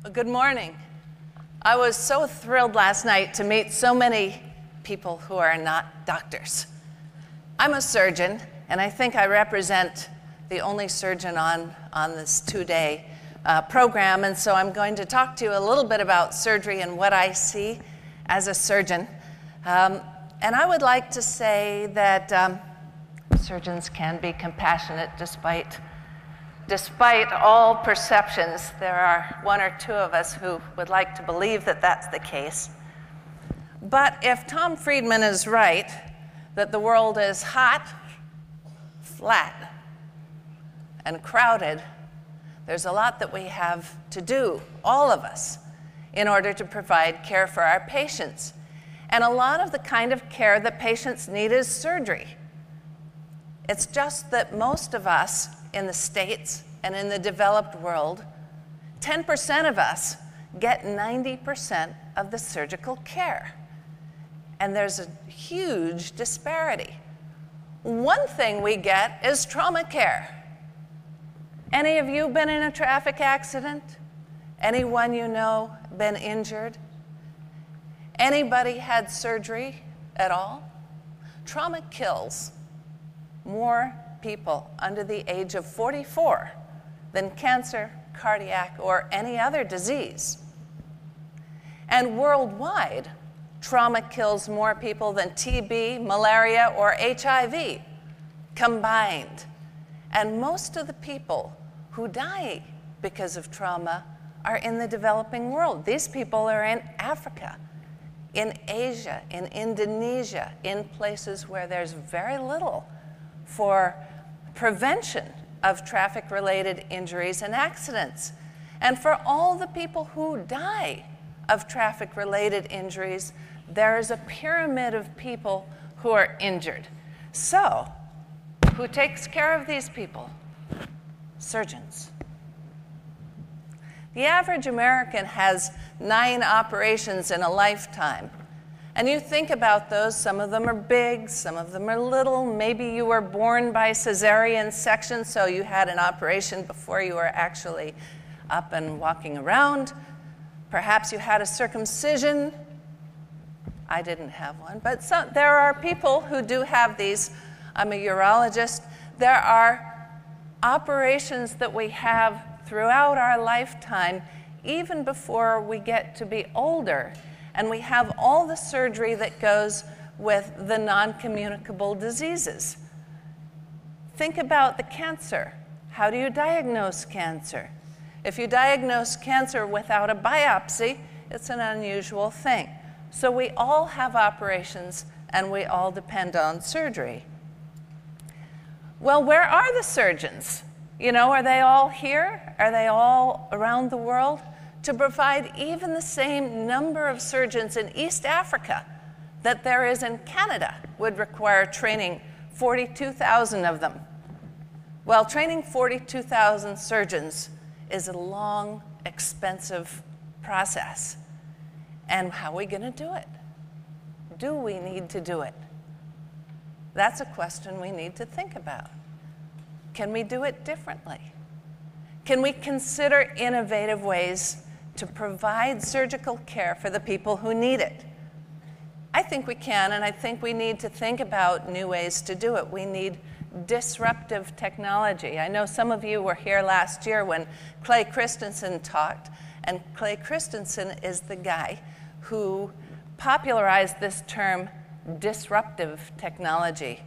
Good morning. I was so thrilled last night to meet so many people who are not doctors. I'm a surgeon, and I think I represent the only surgeon on this two-day program, and so I'm going to talk to you a little bit about surgery and what I see as a surgeon. And I would like to say that surgeons can be compassionate despite all perceptions. There are one or two of us who would like to believe that that's the case. But if Tom Friedman is right, that the world is hot, flat, and crowded, there's a lot that we have to do, all of us, in order to provide care for our patients. And a lot of the kind of care that patients need is surgery. It's just that most of us in the States and in the developed world, 10% of us get 90% of the surgical care. And there's a huge disparity. One thing we get is trauma care. Any of you been in a traffic accident? Anyone you know been injured? Anybody had surgery at all? Trauma kills more people under the age of 44 than cancer, cardiac, or any other disease. And worldwide, trauma kills more people than TB, malaria, or HIV combined. And most of the people who die because of trauma are in the developing world. These people are in Africa, in Asia, in Indonesia, in places where there's very little for prevention of traffic-related injuries and accidents. And for all the people who die of traffic-related injuries, there is a pyramid of people who are injured. So, who takes care of these people? Surgeons. The average American has 9 operations in a lifetime. And you think about those, some of them are big, some of them are little. Maybe you were born by cesarean section, so you had an operation before you were actually up and walking around. Perhaps you had a circumcision. I didn't have one, but there are people who do have these. I'm a urologist. There are operations that we have throughout our lifetime, even before we get to be older. And we have all the surgery that goes with the non-communicable diseases. Think about the cancer. How do you diagnose cancer? If you diagnose cancer without a biopsy, it's an unusual thing. So we all have operations, and we all depend on surgery. Well, where are the surgeons? You know, are they all here? Are they all around the world? To provide even the same number of surgeons in East Africa that there is in Canada would require training 42,000 of them. Well, training 42,000 surgeons is a long, expensive process. And how are we going to do it? Do we need to do it? That's a question we need to think about. Can we do it differently? Can we consider innovative ways to provide surgical care for the people who need it? I think we can, and I think we need to think about new ways to do it. We need disruptive technology. I know some of you were here last year when Clay Christensen talked, and Clay Christensen is the guy who popularized this term disruptive technology.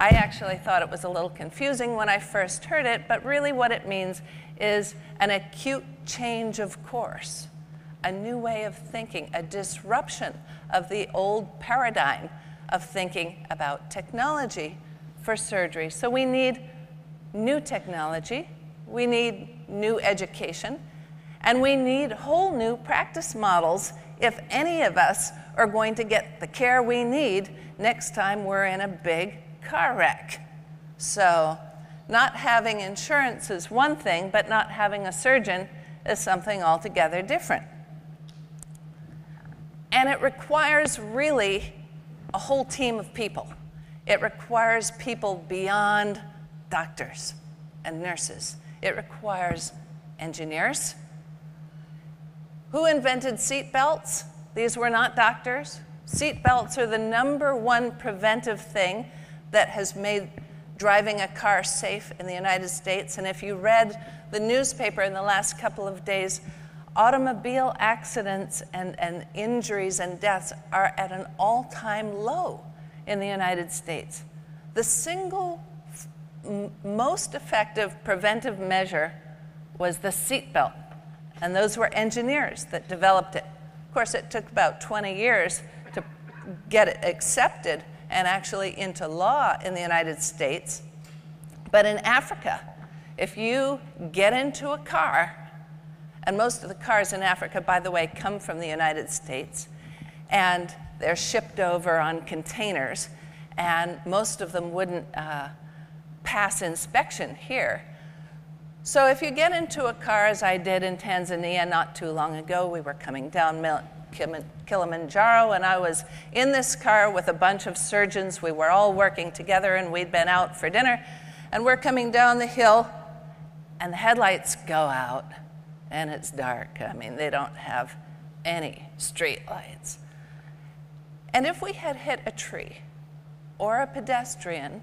I actually thought it was a little confusing when I first heard it, but really what it means is an acute change of course, a new way of thinking, a disruption of the old paradigm of thinking about technology for surgery. So we need new technology, we need new education, and we need whole new practice models if any of us are going to get the care we need next time we're in a big car wreck. So not having insurance is one thing, but not having a surgeon is something altogether different. And it requires really a whole team of people. It requires people beyond doctors and nurses. It requires engineers. Who invented seat belts? These were not doctors. Seat belts are the #1 preventive thing that has made driving a car safe in the United States. And if you read the newspaper in the last couple of days, automobile accidents and injuries and deaths are at an all-time low in the United States. The single most effective preventive measure was the seatbelt, and those were engineers that developed it. Of course, it took about 20 years to get it accepted and actually into law in the United States. But in Africa, if you get into a car, and most of the cars in Africa, by the way, come from the United States, and they're shipped over on containers, and most of them wouldn't pass inspection here. So if you get into a car, as I did in Tanzania not too long ago, we were coming down Kilimanjaro, and I was in this car with a bunch of surgeons. We were all working together, and we'd been out for dinner, and we're coming down the hill, and the headlights go out, and it's dark. I mean, they don't have any street lights. And if we had hit a tree or a pedestrian,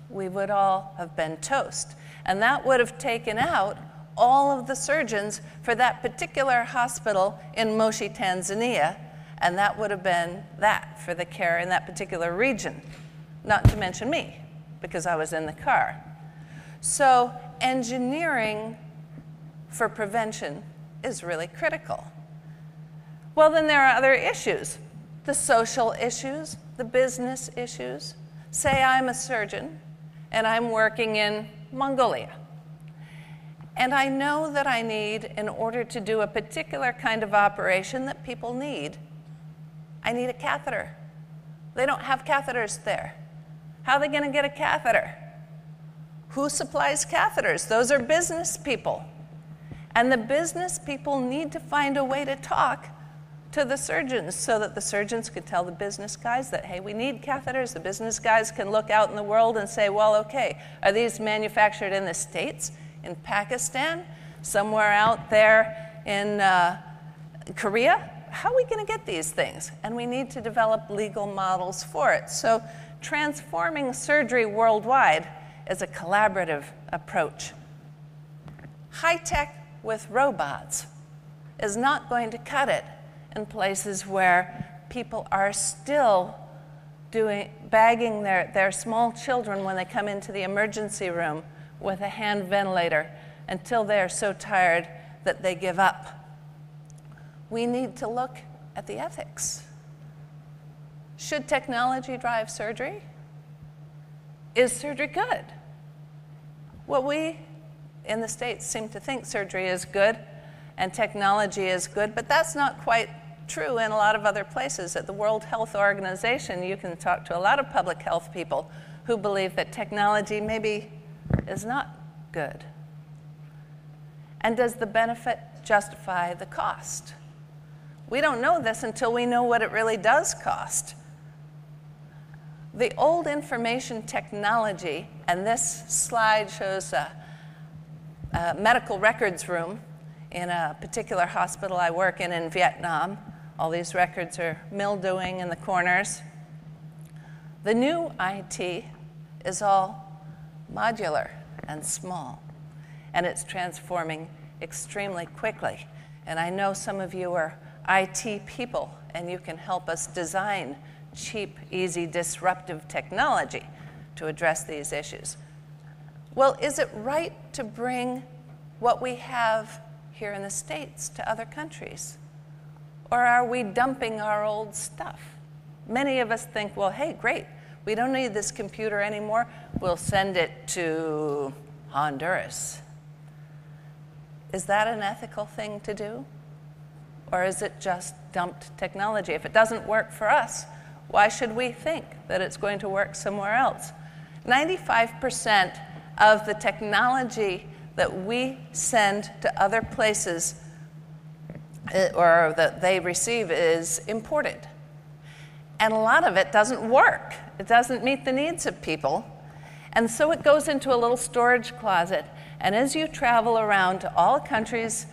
we would all have been toast. And that would have taken out all of the surgeons for that particular hospital in Moshi, Tanzania, and that would have been that for the care in that particular region, not to mention me, because I was in the car. So engineering for prevention is really critical. Well, then there are other issues, the social issues, the business issues. Say I'm a surgeon, and I'm working in Mongolia. And I know that I need, in order to do a particular kind of operation that people need, I need a catheter. They don't have catheters there. How are they going to get a catheter? Who supplies catheters? Those are business people. And the business people need to find a way to talk to the surgeons so that the surgeons could tell the business guys that, hey, we need catheters. The business guys can look out in the world and say, well, okay, are these manufactured in the States, in Pakistan, somewhere out there in Korea? How are we going to get these things? And we need to develop legal models for it. So transforming surgery worldwide is a collaborative approach. High tech with robots is not going to cut it in places where people are still bagging their small children when they come into the emergency room with a hand ventilator until they are so tired that they give up. We need to look at the ethics. Should technology drive surgery? Is surgery good? Well, we in the States seem to think surgery is good and technology is good, but that's not quite true in a lot of other places. At the World Health Organization, you can talk to a lot of public health people who believe that technology maybe is not good. And does the benefit justify the cost? We don't know this until we know what it really does cost. The old information technology, and this slide shows a medical records room in a particular hospital I work in Vietnam. All these records are mildewing in the corners. The new IT is all modular and small, and it's transforming extremely quickly. And I know some of you are IT people, and you can help us design cheap, easy, disruptive technology to address these issues. Well, is it right to bring what we have here in the States to other countries? Or are we dumping our old stuff? Many of us think, well, hey, great, we don't need this computer anymore. We'll send it to Honduras. Is that an ethical thing to do? Or is it just dumped technology? If it doesn't work for us, why should we think that it's going to work somewhere else? 95% of the technology that we send to other places or that they receive is imported. And a lot of it doesn't work. It doesn't meet the needs of people. And so it goes into a little storage closet. And as you travel around to all countries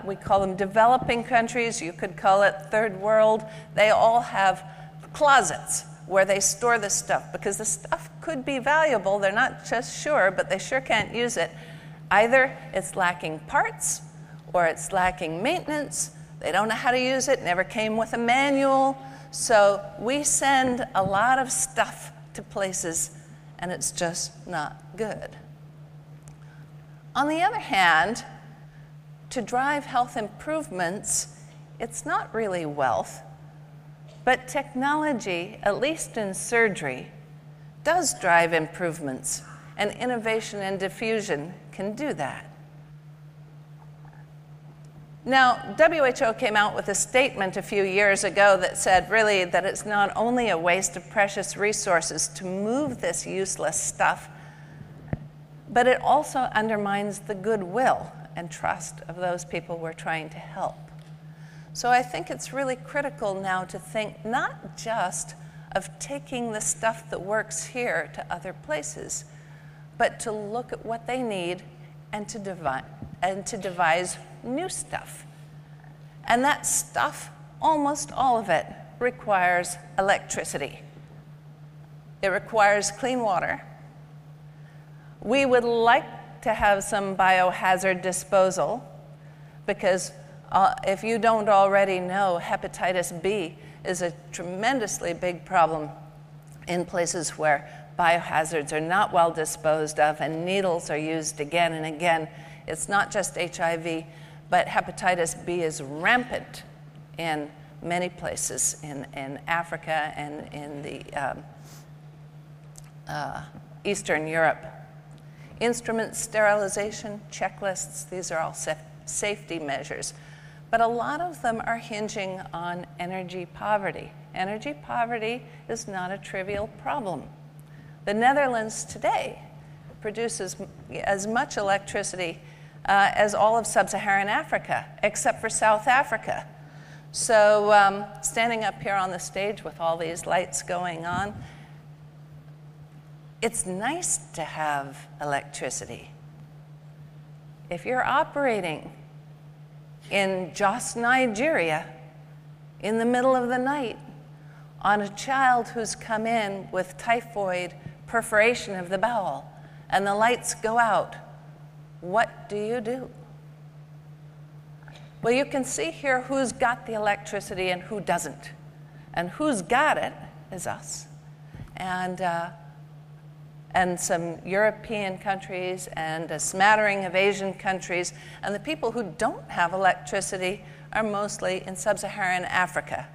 We call them developing countries. You could call it third world. They all have closets where they store this stuff because the stuff could be valuable. They're not just sure, but they sure can't use it. Either it's lacking parts or it's lacking maintenance. They don't know how to use it, never came with a manual. So we send a lot of stuff to places and it's just not good. On the other hand, to drive health improvements, it's not really wealth, but technology, at least in surgery, does drive improvements, and innovation and diffusion can do that. Now, WHO came out with a statement a few years ago that said really that it's not only a waste of precious resources to move this useless stuff, but it also undermines the goodwill and trust of those people we're trying to help. So I think it's really critical now to think not just of taking the stuff that works here to other places, but to look at what they need and to devise new stuff. And that stuff, almost all of it, requires electricity. It requires clean water. We would like to have some biohazard disposal because if you don't already know, hepatitis B is a tremendously big problem in places where biohazards are not well disposed of and needles are used again and again. It's not just HIV, but hepatitis B is rampant in many places in Africa and in the Eastern Europe. Instrument sterilization, checklists, these are all safety measures. But a lot of them are hinging on energy poverty. Energy poverty is not a trivial problem. The Netherlands today produces as much electricity as all of sub-Saharan Africa, except for South Africa. So standing up here on the stage with all these lights going on, it's nice to have electricity. If you're operating in Jos, Nigeria, in the middle of the night, on a child who's come in with typhoid perforation of the bowel, and the lights go out, what do you do? Well, you can see here who's got the electricity and who doesn't. And who's got it is us. And some European countries and a smattering of Asian countries. And the people who don't have electricity are mostly in sub-Saharan Africa.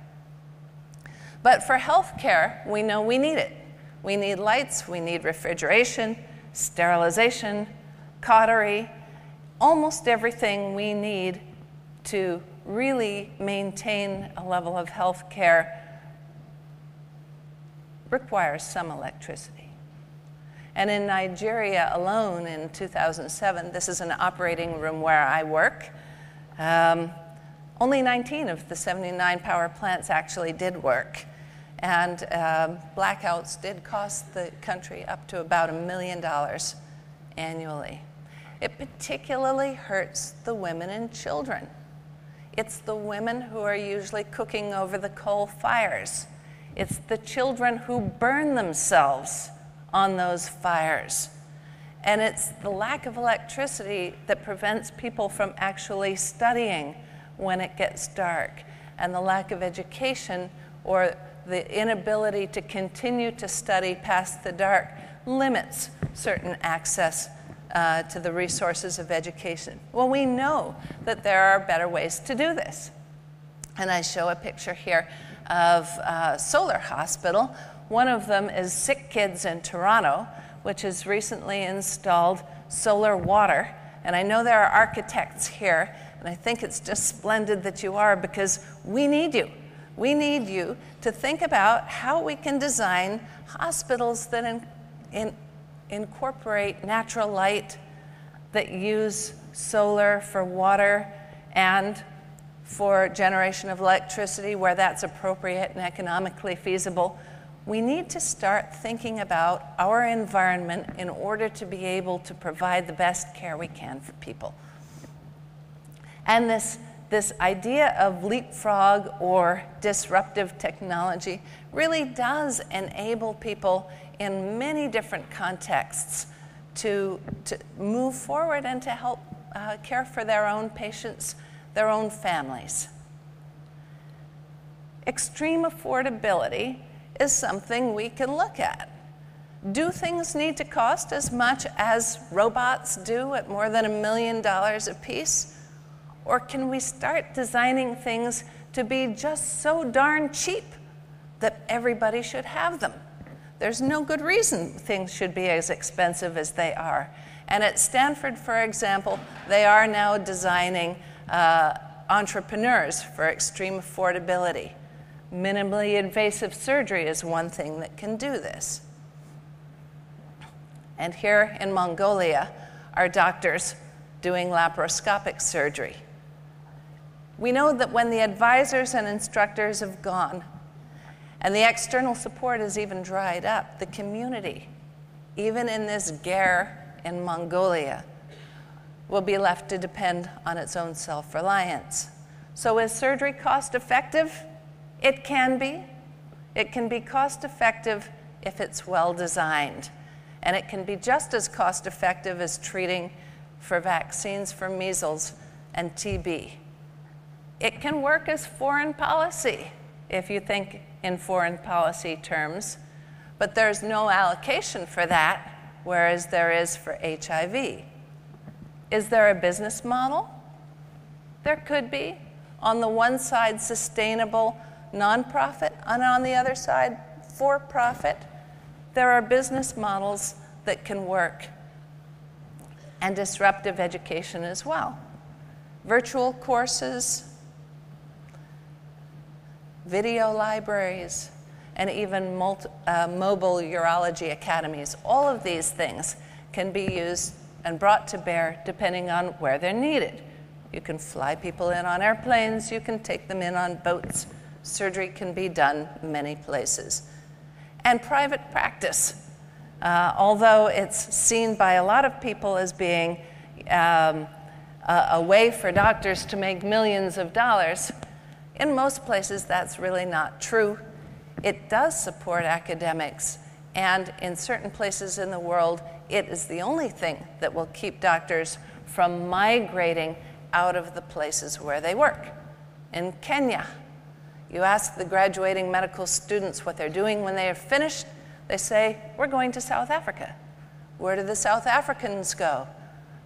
But for healthcare, we know we need it. We need lights, we need refrigeration, sterilization, cautery, almost everything we need to really maintain a level of healthcare requires some electricity. And in Nigeria alone in 2007, this is an operating room where I work, only 19 of the 79 power plants actually did work. And blackouts did cost the country up to about $1 million annually. It particularly hurts the women and children. It's the women who are usually cooking over the coal fires. It's the children who burn themselves on those fires. And it's the lack of electricity that prevents people from actually studying when it gets dark, and the lack of education or the inability to continue to study past the dark limits certain access to the resources of education. Well, we know that there are better ways to do this. And I show a picture here of Solar Hospital. One of them is Sick Kids in Toronto, which has recently installed solar water. And I know there are architects here, and I think it's just splendid that you are, because we need you. We need you to think about how we can design hospitals that incorporate natural light, that use solar for water and for generation of electricity where that's appropriate and economically feasible. We need to start thinking about our environment in order to be able to provide the best care we can for people. And this idea of leapfrog or disruptive technology really does enable people in many different contexts to move forward and to help care for their own patients, their own families. Extreme affordability is something we can look at. Do things need to cost as much as robots do at more than $1 million a piece? Or can we start designing things to be just so darn cheap that everybody should have them? There's no good reason things should be as expensive as they are. And at Stanford, for example, they are now designing entrepreneurs for extreme affordability. Minimally invasive surgery is one thing that can do this. And here in Mongolia are doctors doing laparoscopic surgery. We know that when the advisors and instructors have gone, and the external support has even dried up, the community, even in this gare in Mongolia, will be left to depend on its own self-reliance. So is surgery cost-effective? It can be. It can be cost-effective if it's well-designed. And it can be just as cost-effective as treating for vaccines for measles and TB. It can work as foreign policy, if you think in foreign policy terms, but there's no allocation for that, whereas there is for HIV. Is there a business model? There could be. On the one side, sustainable nonprofit, and on the other side, for-profit. There are business models that can work, and disruptive education as well. Virtual courses, video libraries, and even mobile urology academies. All of these things can be used and brought to bear depending on where they're needed. You can fly people in on airplanes, you can take them in on boats. Surgery can be done many places. And private practice, although it's seen by a lot of people as being a way for doctors to make millions of dollars, in most places that's really not true. It does support academics, and in certain places in the world, it is the only thing that will keep doctors from migrating out of the places where they work. In Kenya, you ask the graduating medical students what they're doing when they are finished, they say, we're going to South Africa. Where do the South Africans go?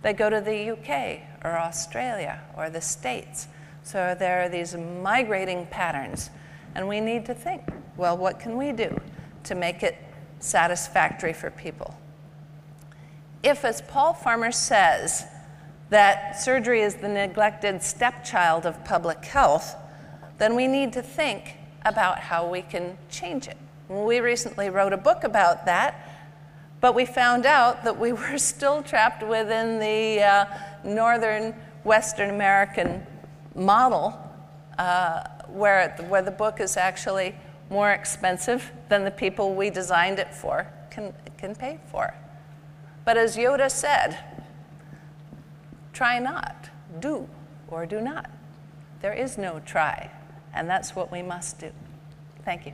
They go to the UK or Australia or the States. So there are these migrating patterns, and we need to think, well, what can we do to make it satisfactory for people? If, as Paul Farmer says, that surgery is the neglected stepchild of public health, then we need to think about how we can change it. We recently wrote a book about that, but we found out that we were still trapped within the northern Western American model where the book is actually more expensive than the people we designed it for can pay for. But as Yoda said, try not, do or do not. There is no try, and that's what we must do. Thank you.